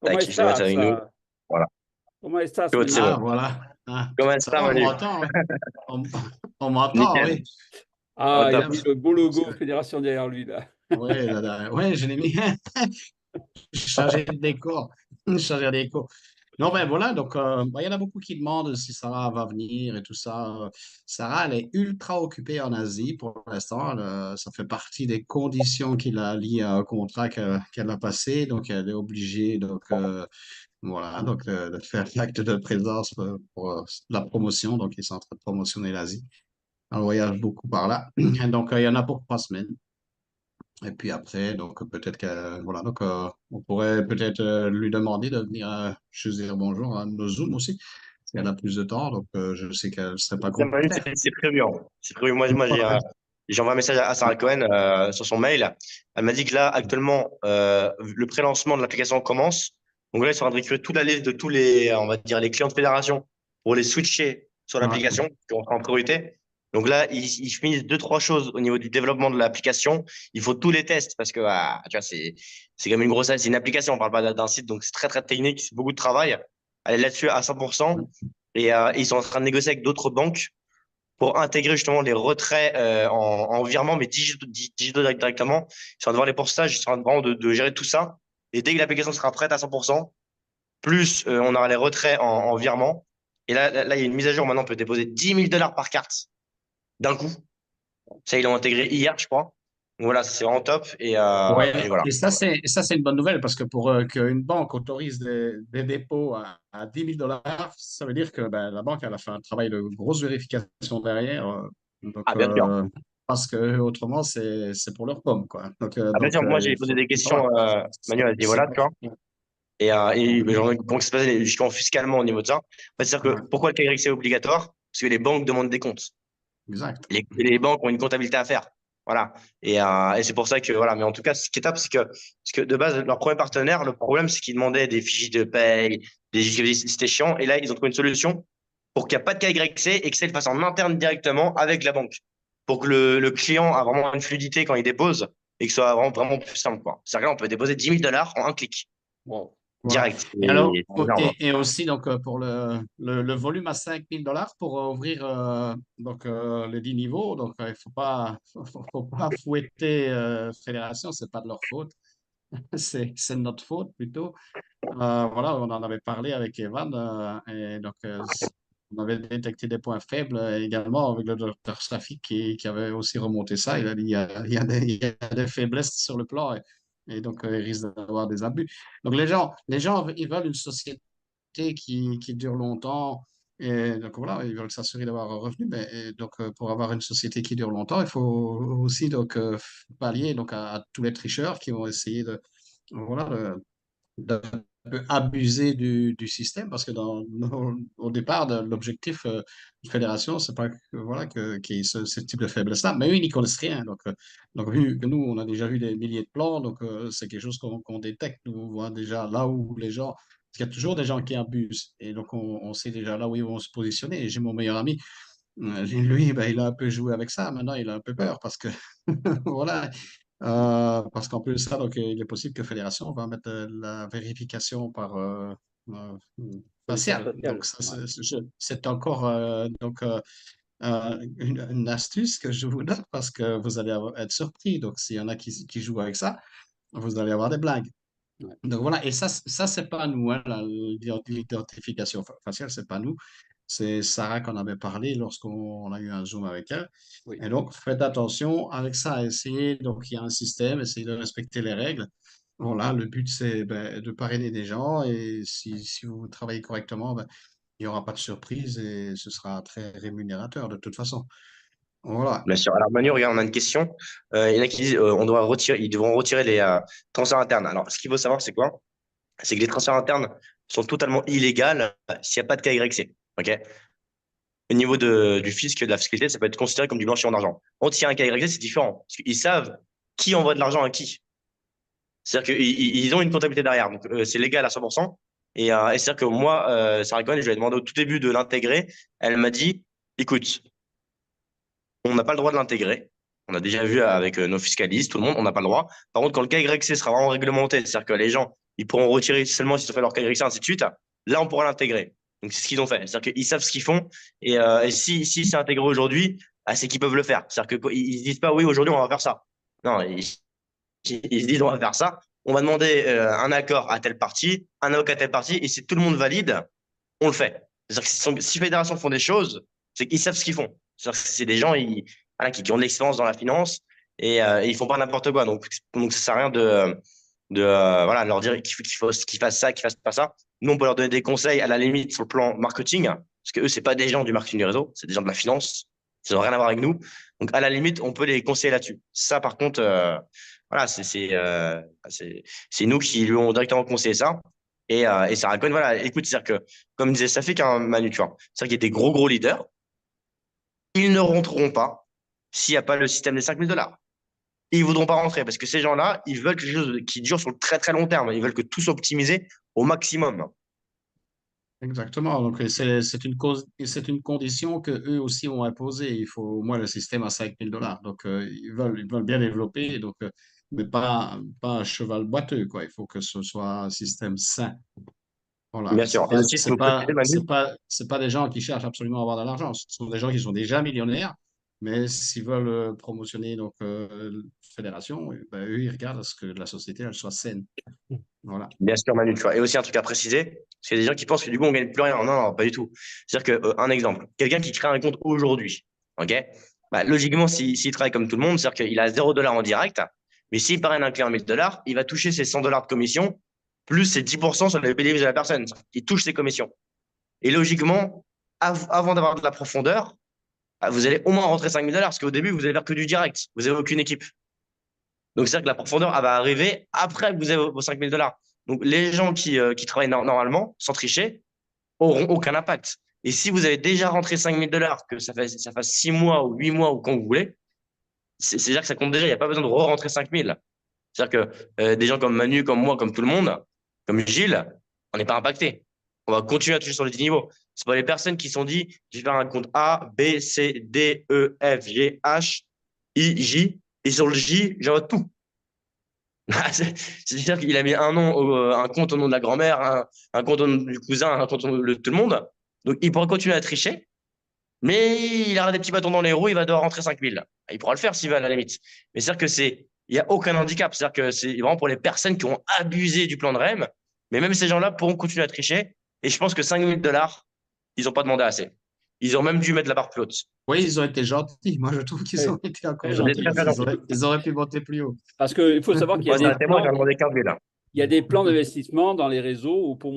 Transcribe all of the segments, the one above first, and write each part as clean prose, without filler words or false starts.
Comment Tac, je le mets estás? avec nous. Voilà. Comment estás, Good, c'est Manu? bon. Ah, voilà. Ah, Comment ça ça, va, on Manu? m'entend, oui. On, on m'entend, Nickel. oui. Au Ah, il a top. mis le beau Parce logo que, Fédération derrière lui, là. oui, ouais, je l'ai mis. Changer de décor. Changer de décor. Non, ben voilà, donc il y en a beaucoup qui demandent si Sarah va venir et tout ça. Sarah, elle est ultra occupée en Asie pour l'instant. Ça fait partie des conditions qu'il a liées à un contrat qu'elle a passé. Donc, elle est obligée voilà, de faire l'acte de présence pour la promotion. Donc, ils sont en train de promotionner l'Asie. On voyage beaucoup par là. Donc, il y en a pour 3 semaines. Et puis après, donc peut-être que voilà, donc on pourrait peut-être lui demander de venir juste dire bonjour à nos Zoom aussi, parce qu'elle a plus de temps, donc je sais qu'elle ne serait pas Ça, Manu, contraire. c'est prévu, hein. C'est prévu. Moi j'ai envoyé un message à Sarah Cohen sur son mail. Elle m'a dit que là, actuellement, le pré-lancement de l'application commence. Donc là, ils sont en train de récupérer toute la liste de tous les, on va dire, les clients de fédération pour les switcher sur Ouais, l'application, qui vont en priorité. Donc là, ils finissent deux, trois choses au niveau du développement de l'application. Il faut tous les tests parce que, tu vois, c'est quand même une grosse, c'est une application. On parle pas d'un site, donc c'est très, très technique. C'est beaucoup de travail. Elle est là-dessus à 100%. Et ils sont en train de négocier avec d'autres banques pour intégrer justement les retraits en virement, mais digitaux directement. Ils sont en train de voir les pourcentages, ils sont en train vraiment de gérer tout ça. Et dès que l'application sera prête à 100%, plus on aura les retraits en virement. Et là, il y a une mise à jour. Maintenant, on peut déposer 10 000 $ par carte d'un coup. Ça, ils l'ont intégré hier, je crois. Donc voilà, c'est vraiment top. Et ouais. voilà. Et ça, c'est une bonne nouvelle parce que pour qu'une banque autorise des dépôts à 10 000 dollars, ça veut dire que ben, la banque elle a fait un travail de grosse vérification derrière. Donc, Ah, bien sûr. parce que autrement, c'est pour leur pomme, quoi. Ah, bien sûr, moi, j'ai Il posé faut des questions, savoir. Manuel, elle dit C'est voilà, pas. tu vois. Genre, comment ça se passe justement fiscalement au niveau de ça? En fait, c'est-à-dire que Ouais, pourquoi le KYC est obligatoire? Parce que les banques demandent des comptes. exact. Les banques ont une comptabilité à faire. Voilà. Et c'est pour ça que, voilà. Mais en tout cas, ce qui est top, parce que de base, leur premier partenaire, le problème, c'est qu'ils demandaient des fiches de paye, c'était chiant. Et là, ils ont trouvé une solution pour qu'il n'y ait pas de KYC et que ça le fasse en interne directement avec la banque. Pour que le client a vraiment une fluidité quand il dépose et que ce soit vraiment, vraiment plus simple, quoi. C'est-à-dire que là, on peut déposer 10 000 $ en un clic. Wow. Voilà. Direct. Et alors, C'est énorme. et aussi donc pour le volume à 5 000 dollars pour ouvrir les 10 niveaux. Donc, il ne faut pas fouetter Fédération, c'est pas de leur faute, c'est de notre faute plutôt. Voilà, on en avait parlé avec Evan et donc on avait détecté des points faibles également avec le docteur Safi qui avait aussi remonté ça. Il a dit il y a des faiblesses sur le plan et donc il risque d'avoir des abus. Donc les gens, ils veulent une société qui dure longtemps. Et donc voilà, ils veulent s'assurer d'avoir un revenu, mais et donc pour avoir une société qui dure longtemps, il faut aussi donc pallier donc à tous les tricheurs qui vont essayer de voilà d'un peu abuser du système parce que au départ, l'objectif de fédération, c'est pas que, voilà, qu'il y ait ce type de faiblesse-là, mais eux, ils n'y connaissent rien. Donc, vu que nous, on a déjà vu des milliers de plans, donc c'est quelque chose qu'on détecte. Nous, on voit déjà là où les gens. Parce qu'il y a toujours des gens qui abusent. Et donc, on sait déjà là où ils vont se positionner. Et j'ai mon meilleur ami, lui, ben, il a un peu joué avec ça. Maintenant, il a un peu peur parce que, voilà, parce qu'en plus de ça, donc, il est possible que Fédération va mettre la vérification par euh, Police faciale. Donc, faciale. ça, Ouais. c'est encore une astuce que je vous donne parce que vous allez être surpris. Donc, s'il y en a qui jouent avec ça, vous allez avoir des blagues. Ouais. Donc voilà, et ça c'est pas nous, hein, l'identification faciale, c'est pas nous. C'est Sarah qu'on avait parlé lorsqu'on a eu un Zoom avec elle. Oui. Et donc, faites attention avec ça, essayez, donc il y a un système, essayez de respecter les règles. Voilà, le but c'est ben, de parrainer des gens et si vous travaillez correctement, ben, il n'y aura pas de surprise et ce sera très rémunérateur de toute façon. Voilà. Bien sûr. Alors, Manu, regarde, on a une question. Il y en a qui disent ils devront retirer les transferts internes. Alors, ce qu'il faut savoir, c'est quoi? C'est que les transferts internes sont totalement illégaux s'il n'y a pas de KYC. OK? Au niveau du fisc, de la fiscalité, ça peut être considéré comme du blanchiment d'argent. Quand il y a un KYC, c'est différent. Parce qu'ils savent qui envoie de l'argent à qui. C'est-à-dire qu'ils ont une comptabilité derrière. Donc, c'est légal à 100%. Et c'est-à-dire que moi, Sarah Cohen, je lui ai demandé au tout début de l'intégrer. Elle m'a dit, écoute, on n'a pas le droit de l'intégrer. On a déjà vu avec nos fiscalistes, tout le monde, on n'a pas le droit. Par contre, quand le KYC sera vraiment réglementé, c'est-à-dire que les gens ils pourront retirer seulement s'ils ont fait leur KYC, ainsi de suite. Là, on pourra l'intégrer. Donc, c'est ce qu'ils ont fait. C'est-à-dire qu'ils savent ce qu'ils font. Et si c'est intégré aujourd'hui, c'est qu'ils peuvent le faire. C'est-à-dire qu'ils ne se disent pas, oui, aujourd'hui, on va faire ça. Non, ils se disent, on va faire ça. On va demander un accord à telle partie, un avocat à telle partie. Et si tout le monde valide, on le fait. C'est-à-dire que si les fédérations font des choses, c'est qu'ils savent ce qu'ils font. C'est-à-dire que c'est des gens voilà, qui ont de l'expérience dans la finance et ils font pas n'importe quoi. Donc ça sert à rien de voilà, leur dire qu'ils fassent ça, qu'ils fassent pas ça. Nous, on peut leur donner des conseils à la limite sur le plan marketing, parce que eux, c'est pas des gens du marketing du réseau, c'est des gens de la finance. Ça n'a rien à voir avec nous. Donc, à la limite, on peut les conseiller là-dessus. Ça, par contre, voilà, c'est nous qui lui ont directement conseillé ça. Et ça raconte, voilà, écoute, c'est-à-dire que, comme disait Safik, hein, Manu, tu vois, c'est-à-dire qu'il y a des gros leaders, ils ne rentreront pas s'il n'y a pas le système des 5 000 $. Ils ne voudront pas rentrer parce que ces gens-là, ils veulent quelque chose qui dure sur le très long terme. Ils veulent que tout soit optimisé au maximum. Exactement. Donc, c'est une condition que eux aussi ont imposée. Il faut au moins le système à 5 000 $. Donc, ils veulent bien développer, donc, mais pas un cheval boiteux, quoi. Il faut que ce soit un système sain. Voilà. Bien sûr. Et aussi, ce que vous précisez, Manu, C'est pas des gens qui cherchent absolument à avoir de l'argent. Ce sont des gens qui sont déjà millionnaires, mais s'ils veulent promotionner donc fédération, ben, eux, ils regardent à ce que la société elle soit saine. Voilà. bien sûr, Manu, tu vois. Et aussi, un truc à préciser, parce qu'il y a des gens qui pensent que du coup, on gagne plus rien. Non, pas du tout. C'est-à-dire que, un exemple, quelqu'un qui crée un compte aujourd'hui, OK? Bah, logiquement, s'il travaille comme tout le monde, c'est-à-dire qu'il a 0 $ en direct, mais s'il parraine un client à 1 000 $, il va toucher ses 100 $ de commission, plus ses 10% sur les bénéfices de la personne. Il touche ses commissions. Et logiquement, avant d'avoir de la profondeur, vous allez au moins rentrer 5 000 $, parce qu'au début, vous allez faire que du direct. Vous n'avez aucune équipe. Donc, c'est-à-dire que la profondeur, elle va arriver après que vous avez vos 5 000 $. Donc, les gens qui travaillent normalement, sans tricher, auront aucun impact. Et si vous avez déjà rentré 5 000 $, que ça fasse 6 mois ou 8 mois ou quand vous voulez, c'est-à-dire que ça compte déjà. Il n'y a pas besoin de re-rentrer 5 000. C'est-à-dire que des gens comme Manu, comme moi, comme tout le monde, comme Gilles, on n'est pas impacté. On va continuer à toucher sur les 10 niveaux. C'est pas les personnes qui se sont dit, je vais faire un compte A, B, C, D, E, F, G, H, I, J, et sur le J, j'envoie tout. C'est-à-dire qu'il a mis un compte au nom de la grand-mère, un compte au nom du cousin, un compte au nom de tout le monde. Donc, il pourra continuer à tricher, mais il aura des petits bâtons dans les roues, il va devoir rentrer 5 000. Il pourra le faire s'il veut, à la limite. Mais c'est-à-dire que il n'y a aucun handicap. C'est-à-dire que c'est vraiment pour les personnes qui ont abusé du plan de REM. Mais même ces gens-là pourront continuer à tricher. Et je pense que 5 000 $, ils n'ont pas demandé assez. Ils ont même dû mettre la barre plus haute. Oui, ils ont été gentils. Moi, je trouve qu'ils ont été encore Ils ont gentils. été très gentils. Ils auraient pu monter plus haut. Parce qu'il faut savoir qu'il y a Moi, c'est des un témoin, j'ai plans, demandé 15 000. il y a des plans d'investissement dans les réseaux où pour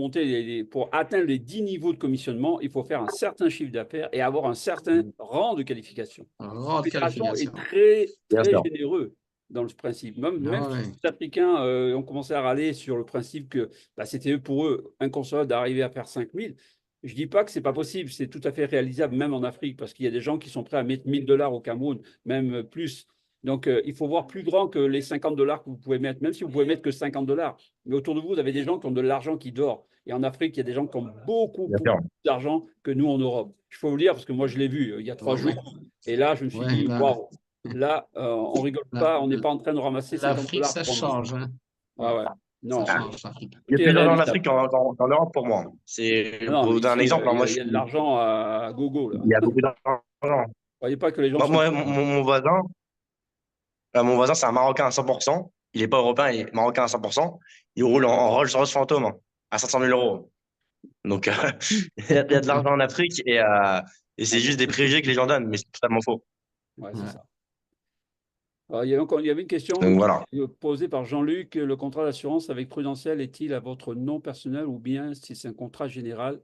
pour atteindre les 10 niveaux de commissionnement, il faut faire un certain chiffre d'affaires et avoir un certain rang de qualification. Rang La de fédération est qualification. Bien très sûr. généreux dans le principe. Même Ah si ouais. les Africains ont commencé à râler sur le principe que c'était pour eux inconcevable d'arriver à faire 5 000. Je ne dis pas que ce n'est pas possible, c'est tout à fait réalisable, même en Afrique, parce qu'il y a des gens qui sont prêts à mettre 1 000 $ au Cameroun, même plus. Donc, il faut voir plus grand que les 50 $ que vous pouvez mettre, même si vous pouvez mettre que 50 $. Mais autour de vous, vous avez des gens qui ont de l'argent qui dort. Et en Afrique, il y a des gens qui ont beaucoup Bien plus sûr. d'argent que nous en Europe. Il faut vous le dire, parce que moi, je l'ai vu il y a 3 Ouais. jours. Et là, je me suis Ouais, dit, là, waouh, là, on rigole pas, on n'est pas en train de ramasser 50 l'Afrique, $ ça pour nous. change. Hein. Ouais, ouais. Ça Non, change, l'Afrique. Il y a tout est plus d'argent en Afrique réalisable. qu'en Europe pour moi. Non, Pour mais vous donner un ici, exemple, hein, moi, il y a de l'argent à gogo, là. il y a beaucoup d'argent. Voyez pas que les gens Moi, sont moi, pauvres. mon voisin, c'est un Marocain à 100%. Il n'est pas européen, il est Marocain à 100%. Il roule en Rolls-Royce Phantom à 500 000 euros. Donc, il y a de l'argent en Afrique et c'est juste des préjugés que les gens donnent, mais c'est totalement faux. Ouais, c'est Ouais. ça. Alors, il y avait une question Donc, voilà. posée par Jean-Luc. Le contrat d'assurance avec Prudentiel est-il à votre nom personnel ou bien si c'est un contrat général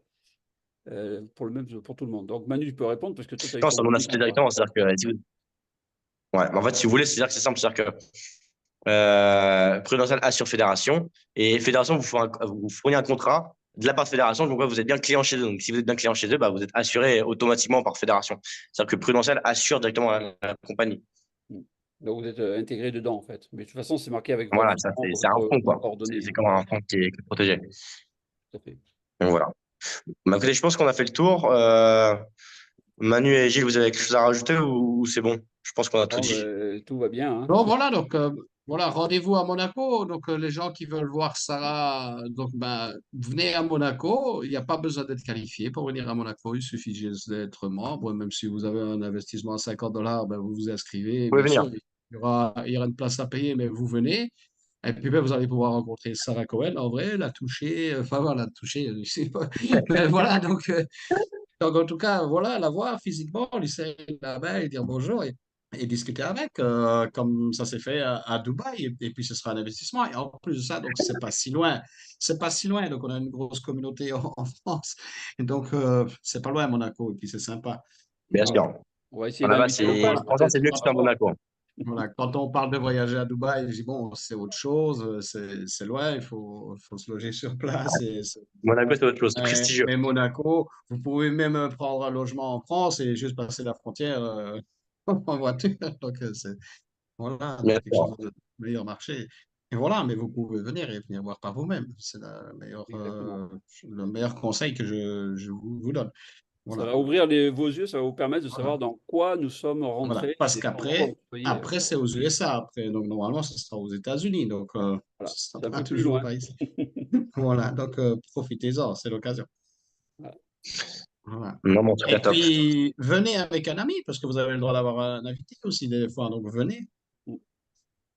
pour tout le monde? Donc, Manu, tu peux répondre parce que toi, tu as eu Non, ton ça, on a cité directement. C'est-à-dire que, ouais, mais en fait, si vous voulez, c'est-à-dire que c'est simple. C'est-à-dire que Prudential assure Fédération et Fédération vous fournit un contrat de la part de Fédération, donc vous êtes bien client chez eux. Donc si vous êtes bien client chez eux, bah, vous êtes assuré automatiquement par Fédération. C'est-à-dire que Prudential assure directement la compagnie. Donc, vous êtes intégré dedans, en fait. Mais de toute façon, c'est marqué avec Voilà, votre ça, nom, c'est un fonds, vos quoi. coordonnées. C'est comme un fonds qui est protégé. Tout à fait. Donc voilà. Bah, écoutez, je pense qu'on a fait le tour. Manu et Gilles, vous avez quelque chose à rajouter ou c'est bon? Je pense qu'on a tout Bon, dit. tout va bien, hein. Bon, voilà, donc Voilà, rendez-vous à Monaco. Donc, les gens qui veulent voir Sarah, donc, ben, venez à Monaco. Il n'y a pas besoin d'être qualifié pour venir à Monaco. Il suffit juste d'être membre. Même si vous avez un investissement à $50, ben, vous vous inscrivez. Vous pouvez Bien venir. sûr, il y aura une place à payer, mais vous venez. Et puis, ben, vous allez pouvoir rencontrer Sarah Cohen. En vrai, la toucher. Enfin, voilà, la toucher, je sais pas. Mais voilà, donc, en tout cas, voilà, la voir physiquement, lui serrer la main et dire bonjour et discuter avec, comme ça s'est fait à Dubaï. Et puis, ce sera un investissement. Et en plus de ça, donc, c'est pas si loin. C'est pas si loin. Donc, on a une grosse communauté en France. Et donc, c'est pas loin, Monaco. Et puis, c'est sympa. Bien Donc, sûr. On va essayer Bon, là-bas, d'inviter nos c'est, fans, voilà. franchement, c'est peut-être. mieux que ce soit à Monaco. Voilà, quand on parle de voyager à Dubaï, je dis bon, c'est autre chose, c'est loin, il faut se loger sur place. Monaco, c'est autre chose, c'est prestigieux. Mais Monaco, vous pouvez même prendre un logement en France et juste passer la frontière en voiture. Donc, voilà, Bien donc quelque sûr. chose de meilleur marché. Et voilà, mais vous pouvez venir et venir voir par vous-même. C'est Exactement. le meilleur conseil que je vous donne. Ça Voilà. va ouvrir vos yeux, ça va vous permettre de Voilà. savoir dans quoi nous sommes Voilà. rentrés Parce et sans vraiment qu'après, employer. après, c'est aux USA. Après, donc, normalement, ce sera aux États-Unis. Donc, Voilà, ce c'est sera un pas peu plus toujours loin. par ici. Voilà. Donc, profitez-en. C'est l'occasion. Voilà. Voilà. Non, mais en tout cas, Et top. puis, venez avec un ami, parce que vous avez le droit d'avoir un invité aussi des fois. Donc, venez.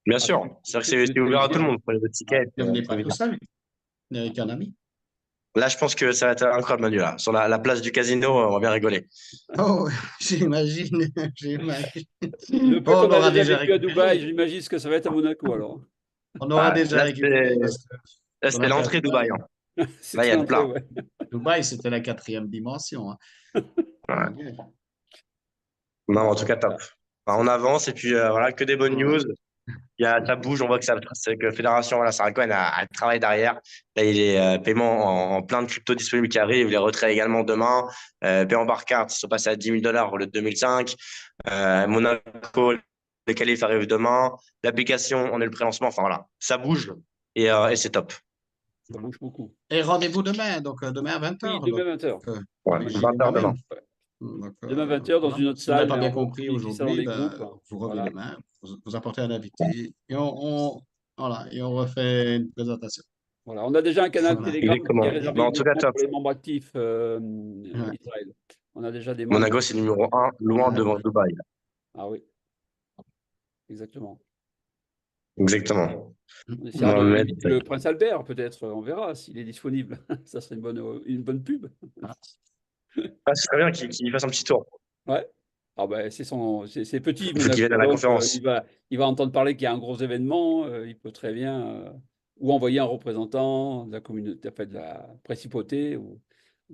Bien Ah, sûr. C'est vrai que c'est ouvert à tout le monde. Prenez votre Ah, ticket. ne venez pas tout Venir. seul. Venez avec un ami. Là, je pense que ça va être incroyable, Manu, là. Sur la place du casino, on va bien rigoler. Oh, j'imagine. J'imagine. Le peu Oh, qu'on on a aura déjà déjà vécu à Dubaï, récupéré. j'imagine ce que ça va être à Monaco alors. On aura Ouais. déjà Là, récupéré parce que on c'était a fait à l'entrée Dubaï, Dubaï. hein. Là, il y C'était a de l'entrée, plein. ouais. Dubaï, c'était la quatrième dimension, hein. Ouais. Ok. Non, Ah, en tout cas, top. voilà. Enfin, C'est on ça. avance et puis voilà, que des bonnes Voilà. news. Ça bouge, on voit que ça, c'est que Fédération, voilà, Sarah Cohen a le travail derrière. Là, il est paiement en plein de crypto disponibles qui arrivent. Les retraits également demain. Paiement par carte, ils sont passés à $10 000 au lieu de 2005. Monaco, les qualifs arrivent demain. L'application, on est le prélancement. Enfin voilà, ça bouge et c'est top. Ça bouge beaucoup. Et rendez-vous demain, donc demain à 20 Oui, heures. demain Donc, 20h. Ouais, j'y vais 20h demain. moi-même. Donc, Demain 20h dans voilà. une autre Si vous n'avez salle, pas mais bien en gros, compris qui sera dans aujourd'hui, les ben, groupes. vous revenez Voilà. demain, vous apportez un invité et voilà, et on refait une présentation. Voilà. On a déjà un canal Voilà. Telegram qui est Exactement. réservé Mais en tout cas, uniquement top. pour les membres actifs Ouais. Israël. On a déjà des membres. Monaco, c'est numéro un, loin Ouais. devant Dubaï. Ah oui, exactement. Exactement. On essaiera Mohamed, d'inviter le prince Albert, peut-être. On verra s'il est disponible. Ça serait une bonne pub. ah, ce serait bien qu'il fasse un petit tour. Ouais. Ah ben, c'est petit, Il faut qu'il vienne Monaco, à la donc conférence. il va entendre parler qu'il y a un gros événement. Il peut très bien ou envoyer un représentant de la communauté, enfin, de la principauté. En tout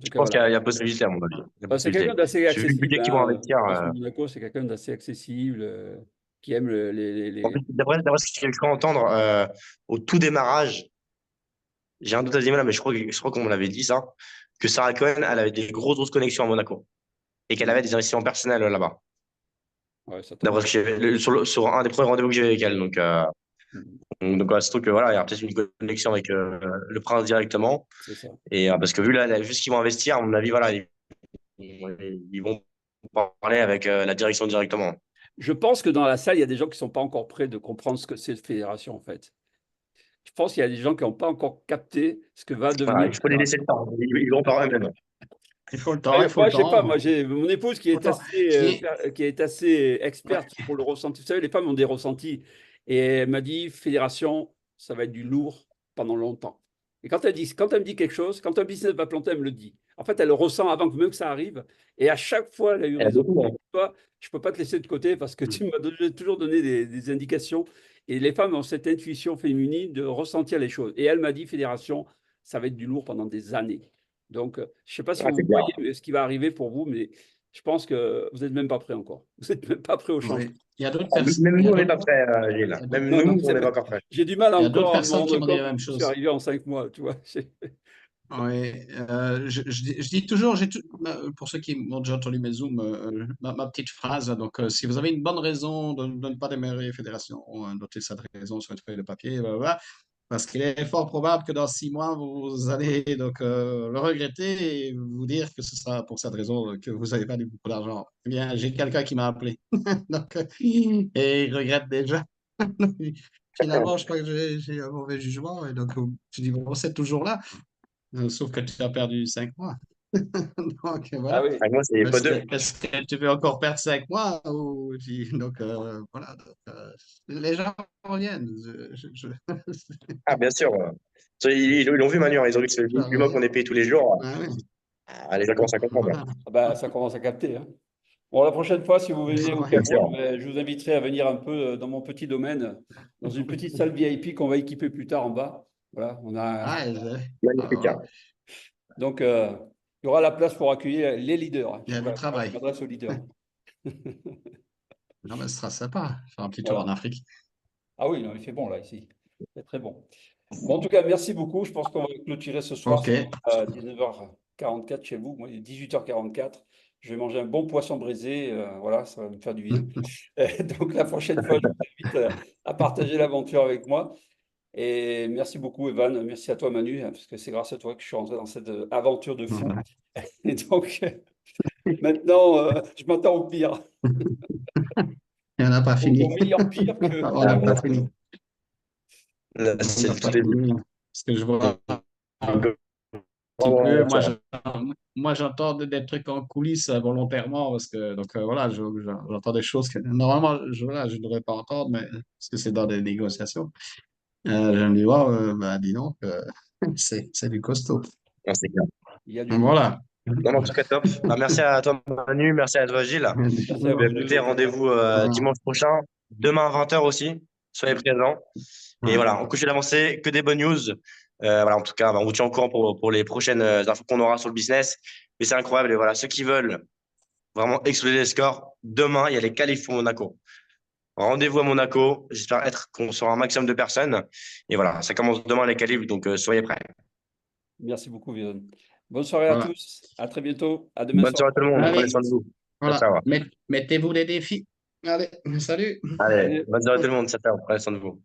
Je cas, pense voilà. qu'il y a possibilité, à mon avis. Il y a Enfin, c'est quelqu'un possibilité. d'assez J'ai vu le accessible. budget qu'ils vont Hein. investir. François Monaco, c'est quelqu'un d'assez accessible, qui aime En plus, d'après ce que j'ai cru entendre, au tout démarrage, j'ai un doute à dire là, mais je crois qu'on me l'avait dit ça, que Sarah Cohen, elle avait des grosses connexions à Monaco et qu'elle avait des investissements personnels là-bas. Ouais, ça tombe D'après bien. ce que sur un des premiers rendez-vous que j'ai eu avec elle. Mhm. Donc voilà, surtout que voilà, il y a peut-être une connexion avec le prince directement. C'est ça. Et parce que vu ce qu'ils vont investir, à mon avis, voilà, ils vont parler avec la direction directement. Je pense que dans la salle, il y a des gens qui ne sont pas encore prêts de comprendre ce que c'est une fédération, en fait. Je pense qu'il y a des gens qui n'ont pas encore capté ce que va Voilà, devenir il une faut les laisser fédération. le temps. Ils vont par eux-mêmes. Il faut le temps, il faut Moi, le je sais pas, temps. moi, j'ai mon épouse Il faut le temps. qui est assez Ouais. experte pour le ressenti. Vous savez, les femmes ont des ressentis. Et elle m'a dit, fédération, ça va être du lourd pendant longtemps. Et quand elle me dit quelque chose, quand un business va planter, elle me le dit. En fait, elle le ressent avant que même que ça arrive. Et à chaque fois, elle a eu Elle a raison. beaucoup, hein. Toi, je peux pas te laisser de côté parce que tu m'as toujours donné des indications. Et les femmes ont cette intuition féminine de ressentir les choses. Et elle m'a dit, fédération, ça va être du lourd pendant des années. Donc, je ne sais pas si Ah, c'est vous bien. voyez ce qui va arriver pour vous, mais je pense que vous n'êtes même pas prêt encore. Vous n'êtes même pas prêt au changement. Oui. Il y a d'autres Ah, personnes. même Il y nous, a on n'est d'autres. pas prêts, Gilles. Il y a d'autres. Même Non, non, nous, on c'est n'est pas vrai. encore prêts. J'ai du mal Il y a d'autres encore à me personnes qui rendre m'ont dit compte la même que je suis chose. arrivé en 5 mois, tu vois. Oui, je dis toujours, pour ceux qui m'ont déjà entendu mes Zooms, ma petite phrase. Donc, si vous avez une bonne raison de ne pas démarrer Fédération, notez cette raison sur une feuille de papier, blablabla, parce qu'il est fort probable que dans 6 mois, vous allez donc le regretter et vous dire que ce sera pour cette raison que vous n'avez pas eu beaucoup d'argent. Eh bien, j'ai quelqu'un qui m'a appelé donc, et il regrette déjà. finalement, je crois que j'ai un mauvais jugement. Et donc, je dis, bon, c'est toujours là. Sauf que tu as perdu 5 mois. Donc, Ah voilà. oui. Moi, c'est Est-ce x2. que, est-ce que tu veux encore perdre 5 mois donc, voilà. Donc, les gens reviennent. Ah, bien sûr. Ils l'ont vu, Manu, hein, ils ont vu que c'est Ça du mois qu'on revient. est payé tous les jours. Ah oui. Ah, les gens commencent à comprendre. Voilà. Ah bah, ça commence à capter, hein. Bon, la prochaine fois, si vous venez au Ouais. Bien sûr. Cameroun, ben, je vous inviterai à venir un peu dans mon petit domaine, dans une petite salle VIP qu'on va équiper plus tard en bas. Voilà, on a. Ah, Magnifique, hein. voilà. Donc, il y aura la place pour accueillir les leaders. Il y a du Voilà, moi, je travail. m'adresse aux leaders. Non, mais ce sera sympa. Faire un petit tour en Voilà. Afrique. Ah oui, non, il fait bon là, ici. C'est très bon. Bon, en tout cas, merci beaucoup. Je pense qu'on va clôturer ce soir OK. à 19h44 chez vous. Moi, il est 18h44. Je vais manger un bon poisson braisé. Voilà, ça va me faire du bien. Donc, la prochaine fois, je vous invite à partager l'aventure avec moi. Et merci beaucoup, Evan. Merci à toi, Manu, hein, parce que c'est grâce à toi que je suis rentré dans cette aventure de fou. Et donc, maintenant, je m'attends au pire. Il n'y en a pas Au fini. meilleur pire que. On n'a pas fini. Là, On c'est n'a le tout pas début. fini. Parce que je vois un petit Bravo, peu. Moi, aventure. j'entends des trucs en coulisses volontairement parce que donc voilà, j'entends des choses que normalement voilà, je ne devrais pas entendre, mais parce que c'est dans des négociations. Je me dis, waouh, bah, dis donc, c'est du costaud. Non, c'est clair. Il y a du lourd. Voilà. Non, mais en tout cas, top. Bah, merci à toi, Manu. Merci à toi, Gilles. Merci à Bah, vous écoutez, deux. rendez-vous Voilà. dimanche prochain, demain à 20h aussi. Soyez présents. Et voilà, on couche l'avancée, que des bonnes news. Voilà, en tout cas, bah, on vous tient au courant pour les prochaines infos qu'on aura sur le business. Mais c'est incroyable. Et voilà, ceux qui veulent vraiment exploser les scores, demain, il y a les qualifs pour Monaco. Rendez-vous à Monaco. J'espère qu'on sera un maximum de personnes. Et voilà, ça commence demain les qualifs, donc soyez prêts. Merci beaucoup, Viviane. Bonne soirée à Voilà. tous. À très bientôt. À demain Bonne soir. soirée à tout le monde. Prenez Allez, soin de vous. Ciao, voilà. ciao. Mettez-vous des défis. Allez, salut. Allez, Allez. bonne soirée à tout le monde. Ciao, ciao. Prenez soin de vous.